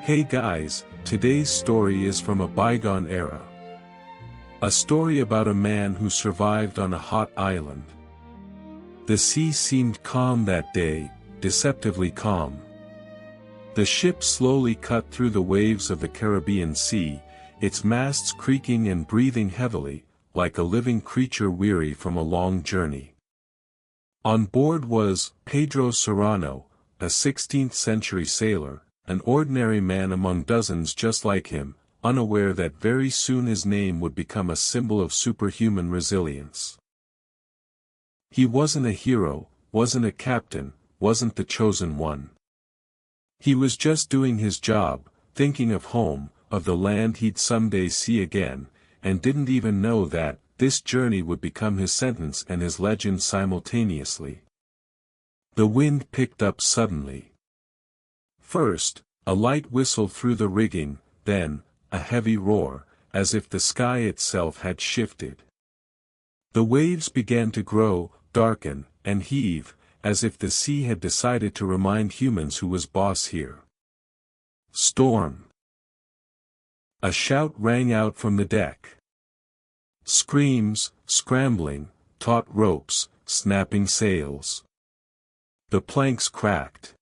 Hey guys, today's story is from a bygone era. A story about a man who survived on a hot island. The sea seemed calm that day, deceptively calm. The ship slowly cut through the waves of the Caribbean Sea, its masts creaking and breathing heavily, like a living creature weary from a long journey. On board was Pedro Serrano, a 16th-century sailor, an ordinary man among dozens just like him, unaware that very soon his name would become a symbol of superhuman resilience. He wasn't a hero, wasn't a captain, wasn't the chosen one. He was just doing his job, thinking of home, of the land he'd someday see again, and didn't even know that this journey would become his sentence and his legend simultaneously. The wind picked up suddenly. First, a light whistle through the rigging, then, a heavy roar, as if the sky itself had shifted. The waves began to grow, darken, and heave, as if the sea had decided to remind humans who was boss here. Storm. A shout rang out from the deck. Screams, scrambling, taut ropes, snapping sails. The planks cracked.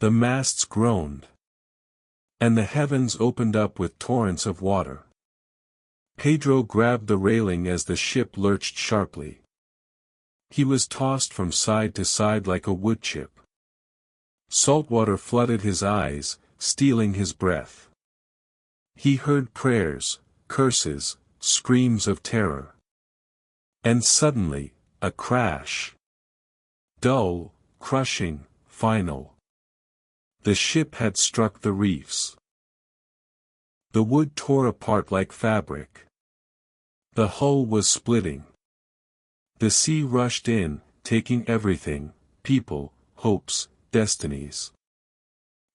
The masts groaned. And the heavens opened up with torrents of water. Pedro grabbed the railing as the ship lurched sharply. He was tossed from side to side like a wood chip. Salt water flooded his eyes, stealing his breath. He heard prayers, curses, screams of terror. And suddenly, a crash. Dull, crushing, final. The ship had struck the reefs. The wood tore apart like fabric. The hull was splitting. The sea rushed in, taking everything, people, hopes, destinies.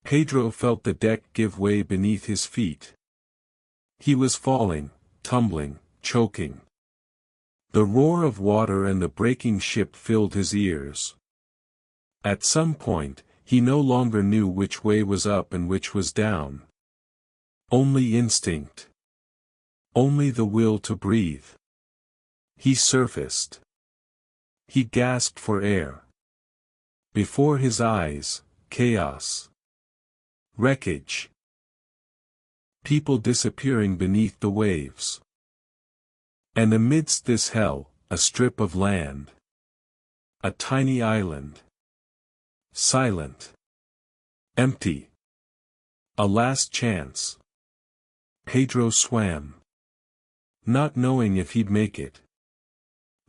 Pedro felt the deck give way beneath his feet. He was falling, tumbling, choking. The roar of water and the breaking ship filled his ears. At some point, he no longer knew which way was up and which was down. Only instinct. Only the will to breathe. He surfaced. He gasped for air. Before his eyes, chaos. Wreckage. People disappearing beneath the waves. And amidst this hell, a strip of land. A tiny island. Silent. Empty. A last chance. Pedro swam. Not knowing if he'd make it.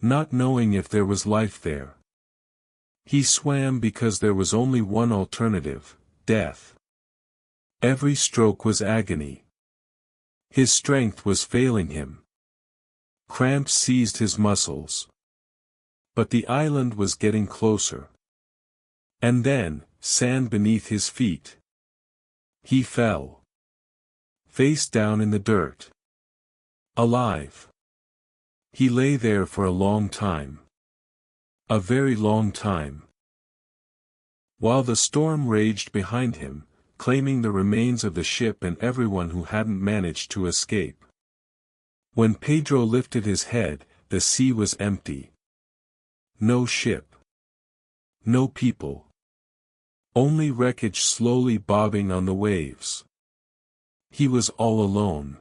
Not knowing if there was life there. He swam because there was only one alternative, death. Every stroke was agony. His strength was failing him. Cramps seized his muscles. But the island was getting closer. And then, sand beneath his feet. He fell. Face down in the dirt. Alive. He lay there for a long time. A very long time. While the storm raged behind him, claiming the remains of the ship and everyone who hadn't managed to escape. When Pedro lifted his head, the sea was empty. No ship. No people. Only wreckage slowly bobbing on the waves. He was all alone.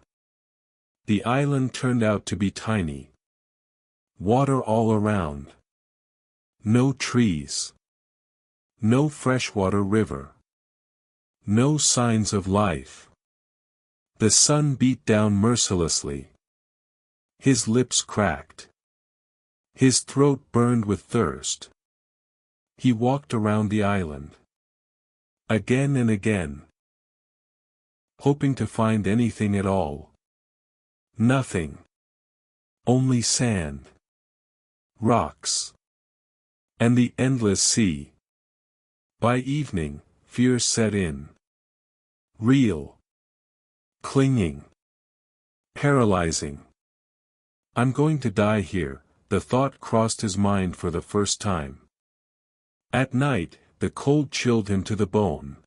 The island turned out to be tiny. Water all around. No trees. No freshwater river. No signs of life. The sun beat down mercilessly. His lips cracked. His throat burned with thirst. He walked around the island. Again and again. Hoping to find anything at all. Nothing. Only sand. Rocks. And the endless sea. By evening, fear set in. Real. Clinging. Paralyzing. I'm going to die here, the thought crossed his mind for the first time. At night, the cold chilled him to the bone.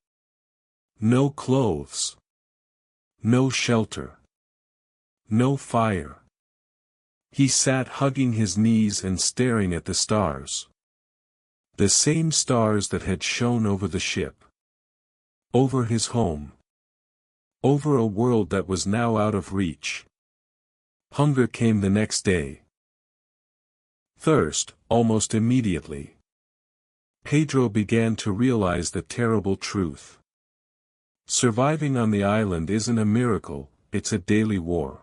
No clothes. No shelter. No fire. He sat hugging his knees and staring at the stars. The same stars that had shone over the ship. Over his home. Over a world that was now out of reach. Hunger came the next day. Thirst, almost immediately. Pedro began to realize the terrible truth. Surviving on the island isn't a miracle, it's a daily war.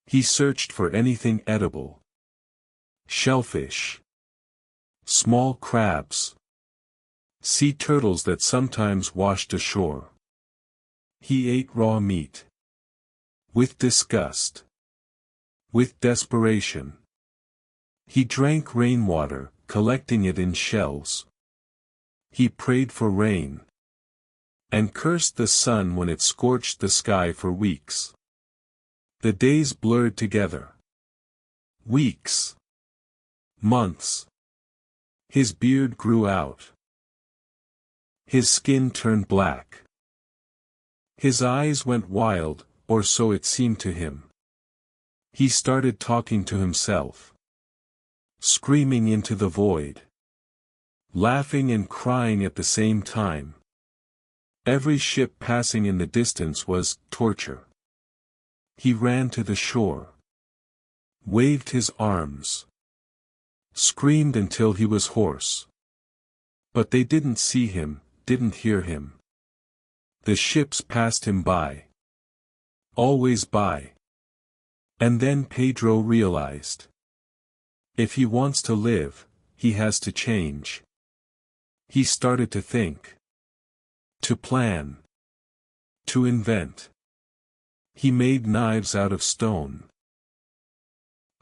He searched for anything edible. Shellfish. Small crabs. Sea turtles that sometimes washed ashore. He ate raw meat. With disgust. With desperation. He drank rainwater, collecting it in shells. He prayed for rain. And cursed the sun when it scorched the sky for weeks. The days blurred together. Weeks. Months. His beard grew out. His skin turned black. His eyes went wild, or so it seemed to him. He started talking to himself. Screaming into the void. Laughing and crying at the same time. Every ship passing in the distance was torture. He ran to the shore. Waved his arms. Screamed until he was hoarse. But they didn't see him, didn't hear him. The ships passed him by. Always by. And then Pedro realized. If he wants to live, he has to change. He started to think. To plan. To invent. He made knives out of stone.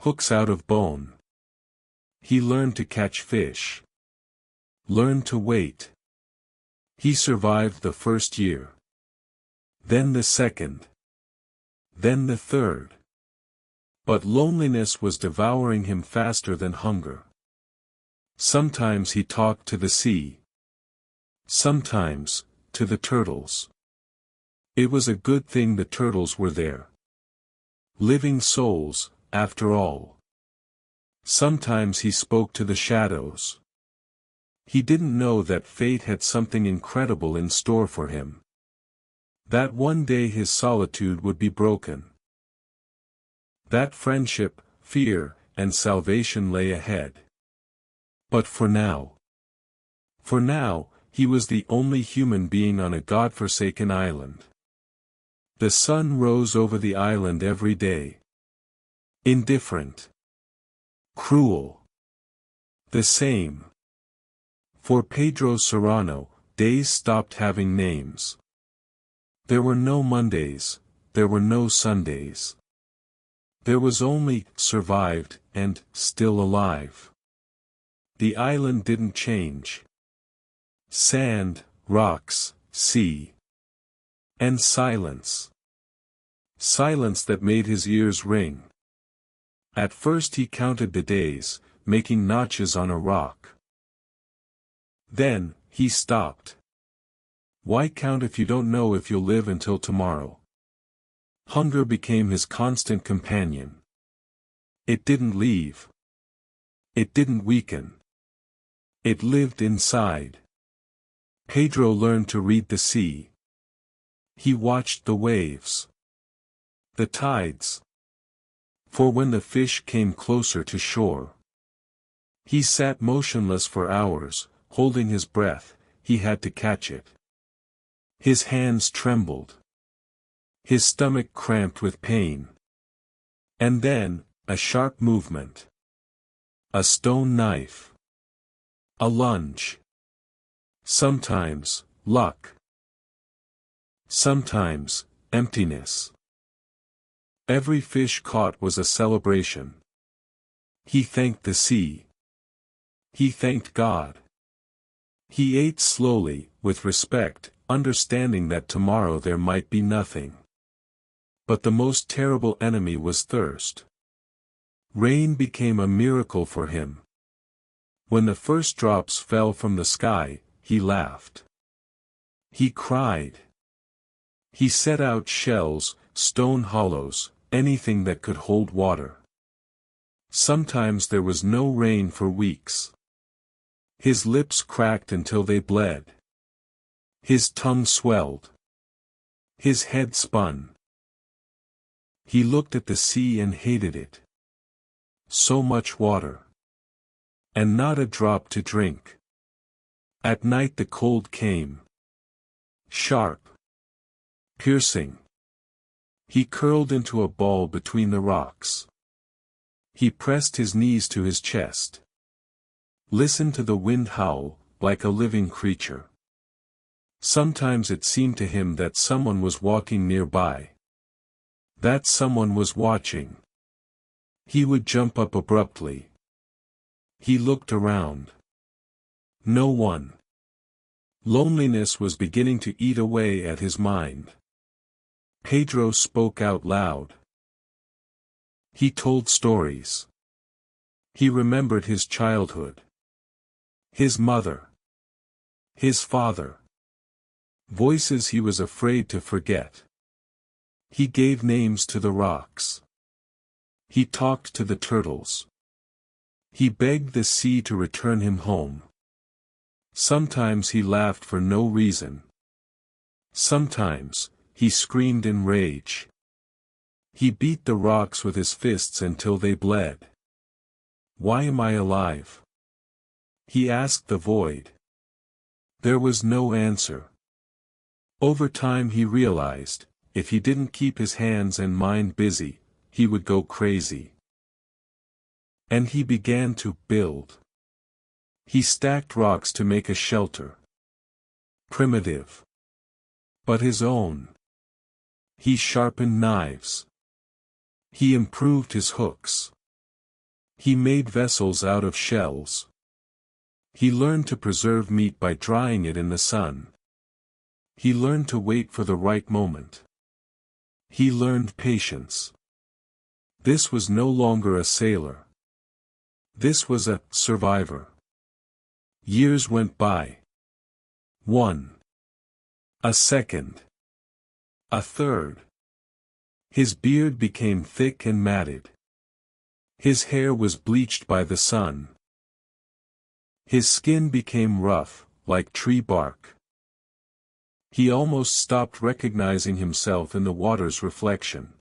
Hooks out of bone. He learned to catch fish. Learned to wait. He survived the first year. Then the second. Then the third. But loneliness was devouring him faster than hunger. Sometimes he talked to the sea. Sometimes, to the turtles. It was a good thing the turtles were there. Living souls, after all. Sometimes he spoke to the shadows. He didn't know that fate had something incredible in store for him. That one day his solitude would be broken. That friendship, fear, and salvation lay ahead. But for now, he was the only human being on a God-forsaken island. The sun rose over the island every day. Indifferent. Cruel. The same. For Pedro Serrano, days stopped having names. There were no Mondays, there were no Sundays. There was only, survived, and, still alive. The island didn't change. Sand, rocks, sea. And silence. Silence that made his ears ring. At first he counted the days, making notches on a rock. Then, he stopped. Why count if you don't know if you'll live until tomorrow? Hunger became his constant companion. It didn't leave. It didn't weaken. It lived inside. Pedro learned to read the sea. He watched the waves. The tides. For when the fish came closer to shore. He sat motionless for hours, holding his breath, he had to catch it. His hands trembled. His stomach cramped with pain. And then, a sharp movement. A stone knife. A lunge. Sometimes, luck. Sometimes, emptiness. Every fish caught was a celebration. He thanked the sea. He thanked God. He ate slowly, with respect, understanding that tomorrow there might be nothing. But the most terrible enemy was thirst. Rain became a miracle for him. When the first drops fell from the sky, he laughed. He cried. He set out shells, stone hollows, anything that could hold water. Sometimes there was no rain for weeks. His lips cracked until they bled. His tongue swelled. His head spun. He looked at the sea and hated it. So much water. And not a drop to drink. At night the cold came. Sharp. Piercing. He curled into a ball between the rocks. He pressed his knees to his chest. Listened to the wind howl, like a living creature. Sometimes it seemed to him that someone was walking nearby. That someone was watching. He would jump up abruptly. He looked around. No one. Loneliness was beginning to eat away at his mind. Pedro spoke out loud. He told stories. He remembered his childhood. His mother. His father. Voices he was afraid to forget. He gave names to the rocks. He talked to the turtles. He begged the sea to return him home. Sometimes he laughed for no reason. Sometimes, he screamed in rage. He beat the rocks with his fists until they bled. Why am I alive? He asked the void. There was no answer. Over time he realized, if he didn't keep his hands and mind busy, he would go crazy. And he began to build. He stacked rocks to make a shelter. Primitive. But his own. He sharpened knives. He improved his hooks. He made vessels out of shells. He learned to preserve meat by drying it in the sun. He learned to wait for the right moment. He learned patience. This was no longer a sailor. This was a survivor. Years went by. 1. A second. A third. His beard became thick and matted. His hair was bleached by the sun. His skin became rough, like tree bark. He almost stopped recognizing himself in the water's reflection.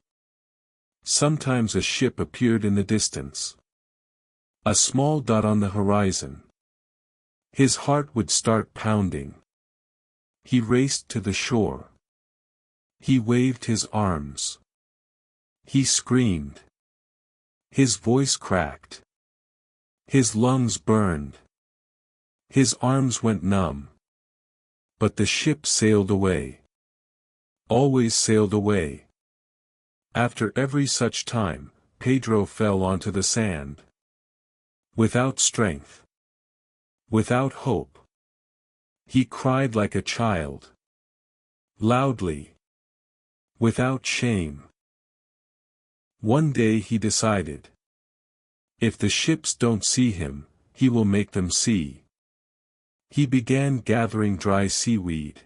Sometimes a ship appeared in the distance. A small dot on the horizon. His heart would start pounding. He raced to the shore. He waved his arms. He screamed. His voice cracked. His lungs burned. His arms went numb. But the ship sailed away. Always sailed away. After every such time, Pedro fell onto the sand. Without strength. Without hope. He cried like a child. Loudly. Without shame. One day he decided. If the ships don't see him, he will make them see. He began gathering dry seaweed.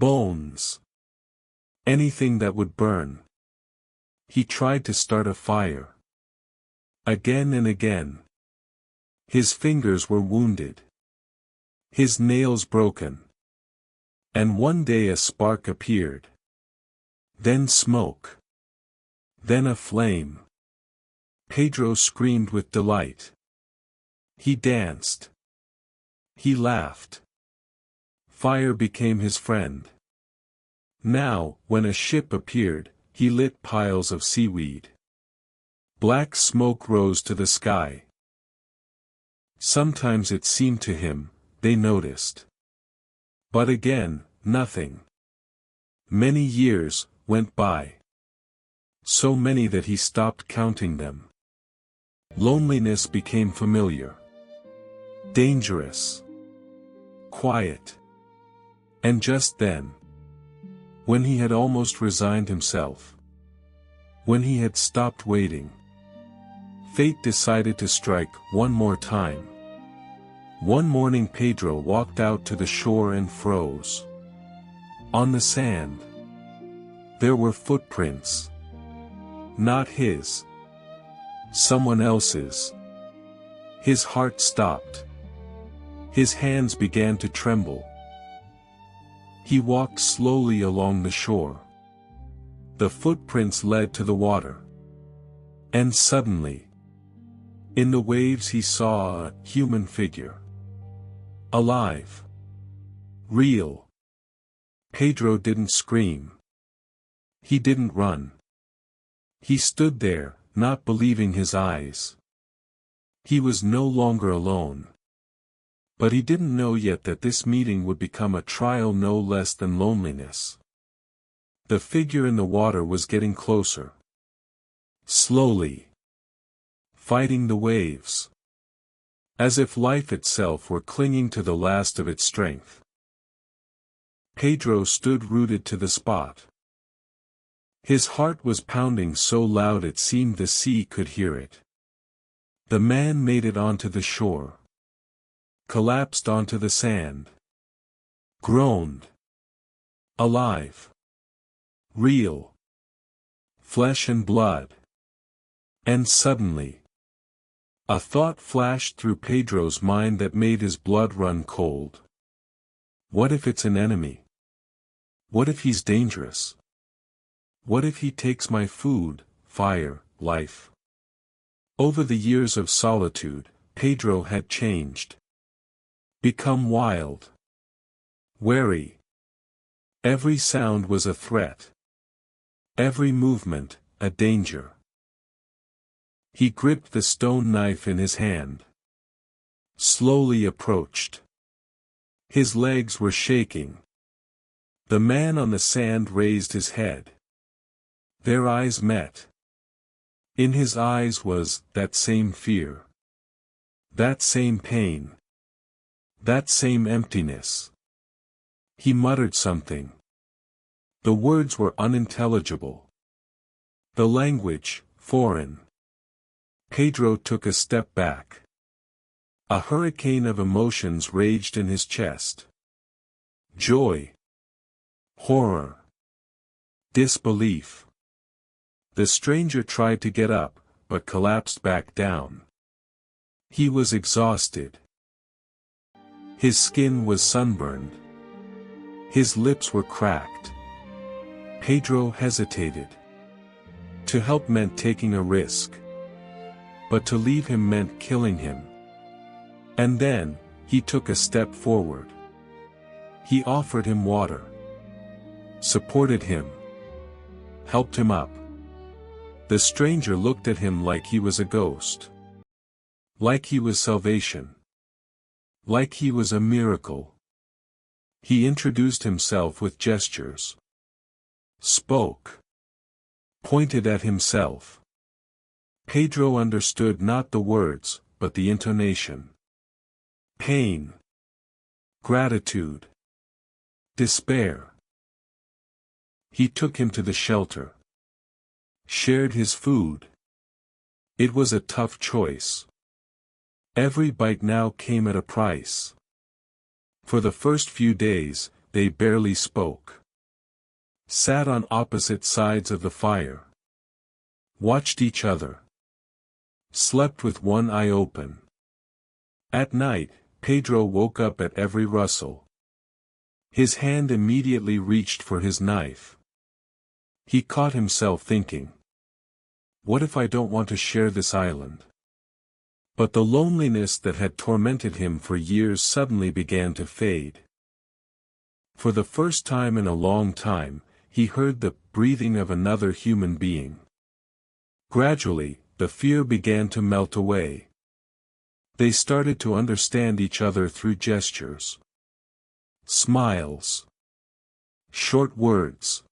Bones. Anything that would burn. He tried to start a fire. Again and again. His fingers were wounded. His nails broken. And one day a spark appeared. Then smoke. Then a flame. Pedro screamed with delight. He danced. He laughed. Fire became his friend. Now, when a ship appeared, he lit piles of seaweed. Black smoke rose to the sky. Sometimes it seemed to him, they noticed. But again, nothing. Many years went by. So many that he stopped counting them. Loneliness became familiar. Dangerous. Quiet. And just then, when he had almost resigned himself, when he had stopped waiting, fate decided to strike one more time. One morning Pedro walked out to the shore and froze. On the sand, there were footprints. Not his. Someone else's. His heart stopped. His hands began to tremble. He walked slowly along the shore. The footprints led to the water. And suddenly, in the waves he saw a human figure. Alive. Real. Pedro didn't scream. He didn't run. He stood there, not believing his eyes. He was no longer alone. But he didn't know yet that this meeting would become a trial no less than loneliness. The figure in the water was getting closer. Slowly. Fighting the waves. As if life itself were clinging to the last of its strength. Pedro stood rooted to the spot. His heart was pounding so loud it seemed the sea could hear it. The man made it onto the shore. Collapsed onto the sand. Groaned. Alive. Real. Flesh and blood. And suddenly, a thought flashed through Pedro's mind that made his blood run cold. What if it's an enemy? What if he's dangerous? What if he takes my food, fire, life? Over the years of solitude, Pedro had changed. Become wild. Wary. Every sound was a threat. Every movement, a danger. He gripped the stone knife in his hand. Slowly approached. His legs were shaking. The man on the sand raised his head. Their eyes met. In his eyes was that same fear. That same pain. That same emptiness. He muttered something. The words were unintelligible. The language, foreign. Pedro took a step back. A hurricane of emotions raged in his chest. Joy. Horror. Disbelief. The stranger tried to get up, but collapsed back down. He was exhausted. His skin was sunburned. His lips were cracked. Pedro hesitated. To help meant taking a risk. But to leave him meant killing him. And then, he took a step forward. He offered him water. Supported him. Helped him up. The stranger looked at him like he was a ghost. Like he was salvation. Like he was a miracle. He introduced himself with gestures. Spoke. Pointed at himself. Pedro understood not the words, but the intonation. Pain. Gratitude. Despair. He took him to the shelter. Shared his food. It was a tough choice. Every bite now came at a price. For the first few days, they barely spoke. Sat on opposite sides of the fire. Watched each other. Slept with one eye open. At night, Pedro woke up at every rustle. His hand immediately reached for his knife. He caught himself thinking. What if I don't want to share this island? But the loneliness that had tormented him for years suddenly began to fade. For the first time in a long time, he heard the breathing of another human being. Gradually, the fear began to melt away. They started to understand each other through gestures. Smiles. Short words.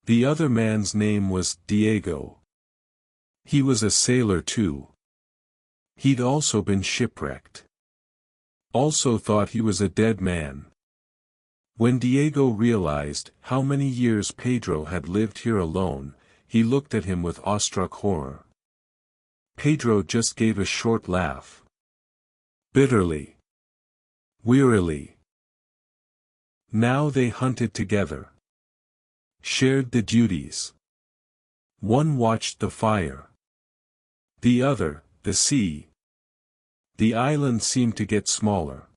The other man's name was Diego. He was a sailor too. He'd also been shipwrecked. Also thought he was a dead man. When Diego realized how many years Pedro had lived here alone, he looked at him with awestruck horror. Pedro just gave a short laugh. Bitterly. Wearily. Now they hunted together, shared the duties. One watched the fire, the other, the sea. The island seemed to get smaller,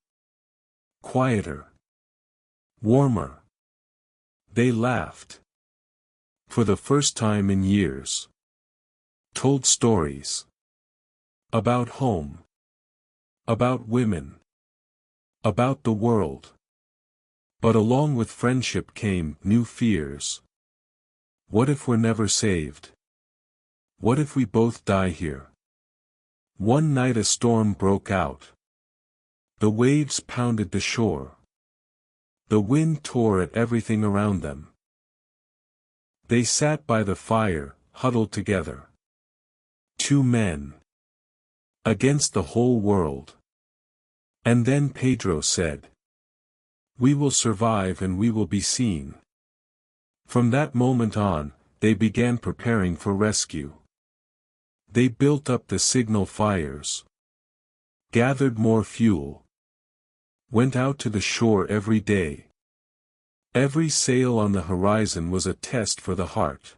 quieter, warmer. They laughed. For the first time in years. Told stories. About home. About women. About the world. But along with friendship came new fears. What if we're never saved? What if we both die here? One night a storm broke out. The waves pounded the shore. The wind tore at everything around them. They sat by the fire, huddled together. Two men. Against the whole world. And then Pedro said, "We will survive and we will be seen." From that moment on, they began preparing for rescue. They built up the signal fires. Gathered more fuel. Went out to the shore every day. Every sail on the horizon was a test for the heart.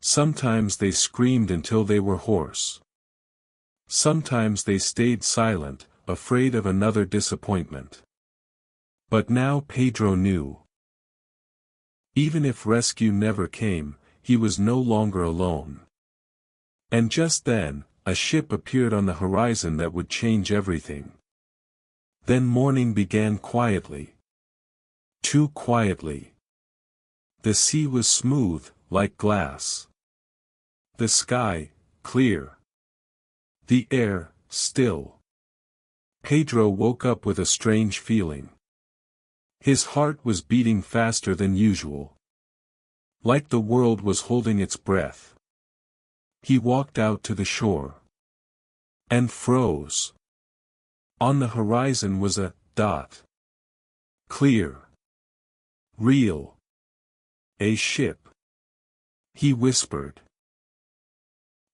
Sometimes they screamed until they were hoarse. Sometimes they stayed silent, afraid of another disappointment. But now Pedro knew. Even if rescue never came, he was no longer alone. And just then, a ship appeared on the horizon that would change everything. Then morning began quietly. Too quietly. The sea was smooth, like glass. The sky, clear. The air, still. Pedro woke up with a strange feeling. His heart was beating faster than usual. Like the world was holding its breath. He walked out to the shore. And froze. On the horizon was a dot. Clear. Real. A ship. He whispered.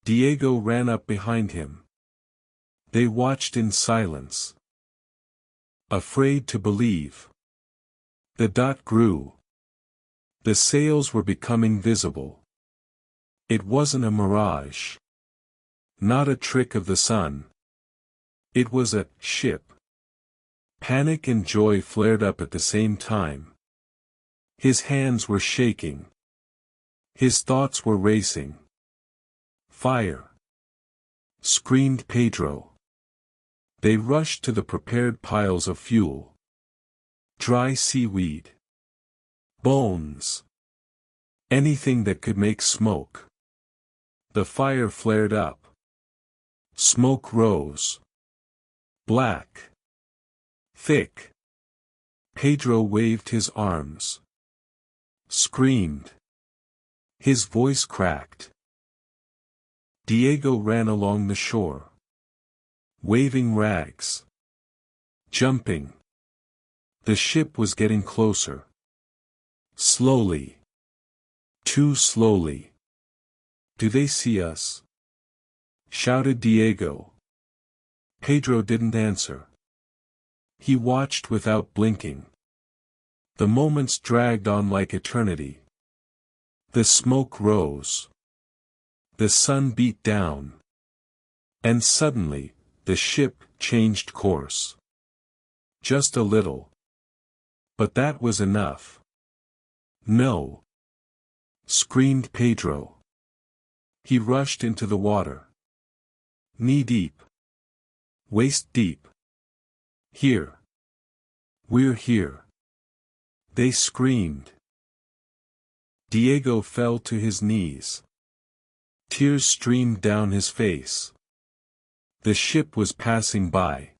Diego ran up behind him. They watched in silence. Afraid to believe. The dot grew. The sails were becoming visible. It wasn't a mirage. Not a trick of the sun. It was a ship. Panic and joy flared up at the same time. His hands were shaking. His thoughts were racing. Fire! Screamed Pedro. They rushed to the prepared piles of fuel. Dry seaweed. Bones. Anything that could make smoke. The fire flared up. Smoke rose. Black. Thick. Pedro waved his arms. Screamed. His voice cracked. Diego ran along the shore. Waving rags. Jumping. The ship was getting closer. Slowly. Too slowly. "Do they see us?" shouted Diego. Pedro didn't answer. He watched without blinking. The moments dragged on like eternity. The smoke rose. The sun beat down. And suddenly, the ship changed course. Just a little. But that was enough. "No!" screamed Pedro. He rushed into the water. Knee-deep. Waist-deep. "Here. We're here." They screamed. Diego fell to his knees. Tears streamed down his face. The ship was passing by.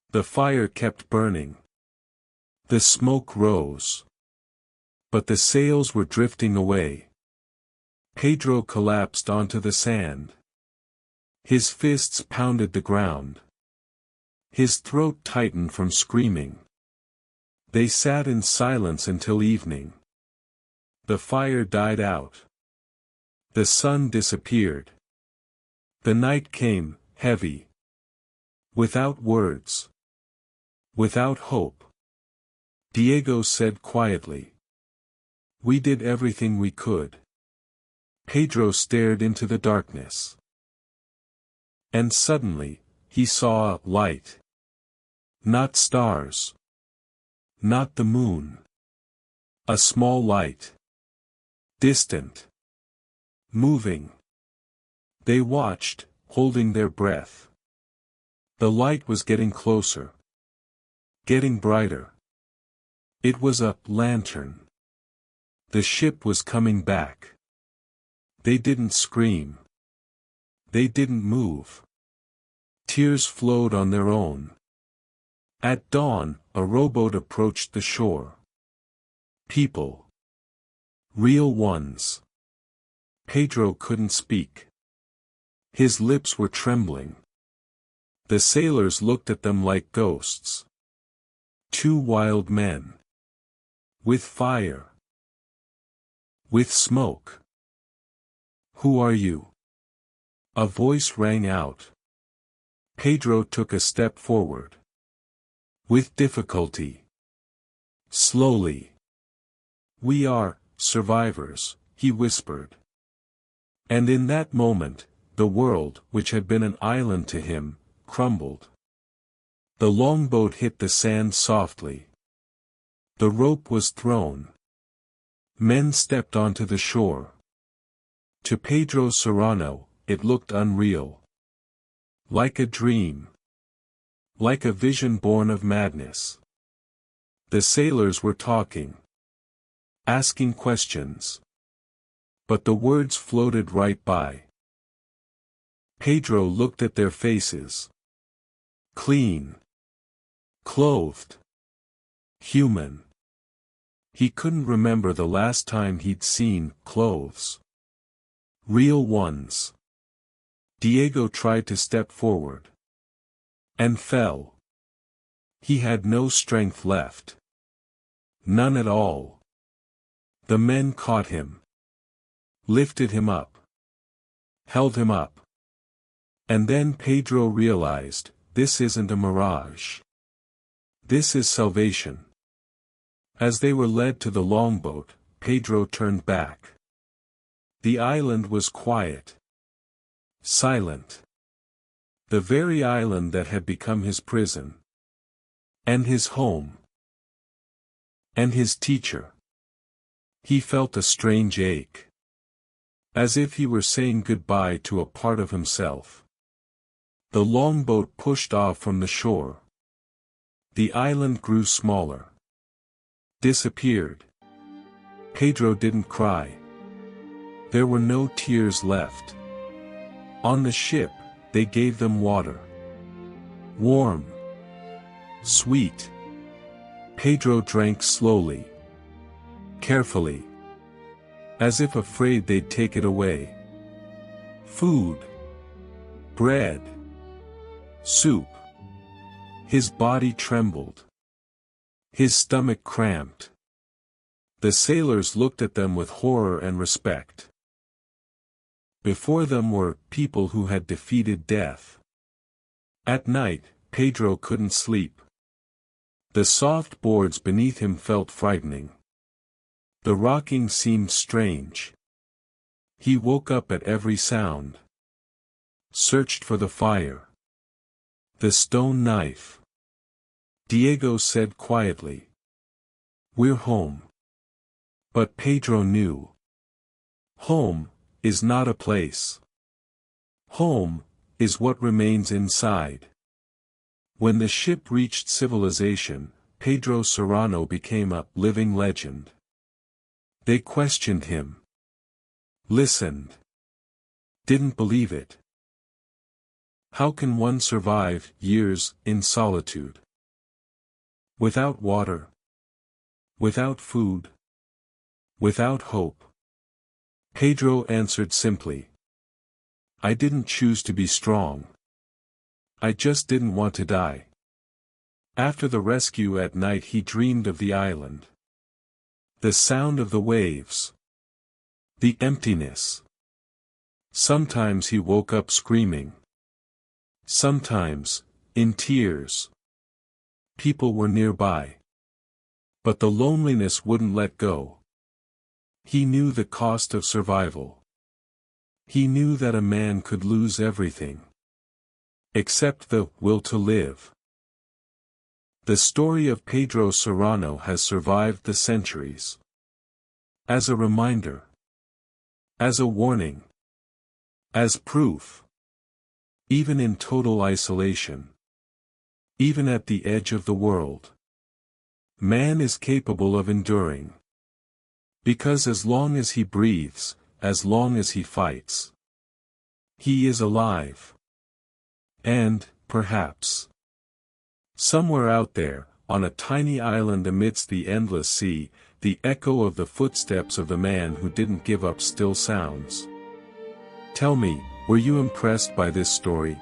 The fire kept burning. The smoke rose. But the sails were drifting away. Pedro collapsed onto the sand. His fists pounded the ground. His throat tightened from screaming. They sat in silence until evening. The fire died out. The sun disappeared. The night came, heavy. Without words. Without hope. Diego said quietly. We did everything we could. Pedro stared into the darkness. And suddenly, he saw a light. Not stars. Not the moon. A small light. Distant. Moving. They watched, holding their breath. The light was getting closer. Getting brighter. It was a lantern. The ship was coming back. They didn't scream. They didn't move. Tears flowed on their own. At dawn, a rowboat approached the shore. People. Real ones. Pedro couldn't speak. His lips were trembling. The sailors looked at them like ghosts. Two wild men. With fire. With smoke. Who are you? A voice rang out. Pedro took a step forward. With difficulty. Slowly. We are survivors, he whispered. And in that moment, the world, which had been an island to him, crumbled. The longboat hit the sand softly. The rope was thrown. Men stepped onto the shore. To Pedro Serrano, it looked unreal. Like a dream. Like a vision born of madness. The sailors were talking. Asking questions. But the words floated right by. Pedro looked at their faces. Clean. Clothed. Human. He couldn't remember the last time he'd seen clothes. Real ones. Diego tried to step forward. And fell. He had no strength left. None at all. The men caught him. Lifted him up. Held him up. And then Pedro realized, this isn't a mirage. This is salvation. As they were led to the longboat, Pedro turned back. The island was quiet. Silent. The very island that had become his prison. And his home. And his teacher. He felt a strange ache. As if he were saying goodbye to a part of himself. The longboat pushed off from the shore. The island grew smaller. Disappeared. Pedro didn't cry. There were no tears left. On the ship, they gave them water. Warm. Sweet. Pedro drank slowly. Carefully. As if afraid they'd take it away. Food. Bread. Soup. His body trembled. His stomach cramped. The sailors looked at them with horror and respect. Before them were people who had defeated death. At night, Pedro couldn't sleep. The soft boards beneath him felt frightening. The rocking seemed strange. He woke up at every sound. Searched for the fire. The stone knife. Diego said quietly. We're home. But Pedro knew. Home is not a place. Home is what remains inside. When the ship reached civilization, Pedro Serrano became a living legend. They questioned him. Listened. Didn't believe it. How can one survive years in solitude? Without water. Without food. Without hope. Pedro answered simply. I didn't choose to be strong. I just didn't want to die. After the rescue at night he dreamed of the island. The sound of the waves. The emptiness. Sometimes he woke up screaming. Sometimes, in tears. People were nearby. But the loneliness wouldn't let go. He knew the cost of survival. He knew that a man could lose everything, except the will to live. The story of Pedro Serrano has survived the centuries. As a reminder. As a warning. As proof. Even in total isolation. Even at the edge of the world. Man is capable of enduring. Because as long as he breathes, as long as he fights, he is alive. And, perhaps, somewhere out there, on a tiny island amidst the endless sea, the echo of the footsteps of the man who didn't give up still sounds. Tell me, were you impressed by this story?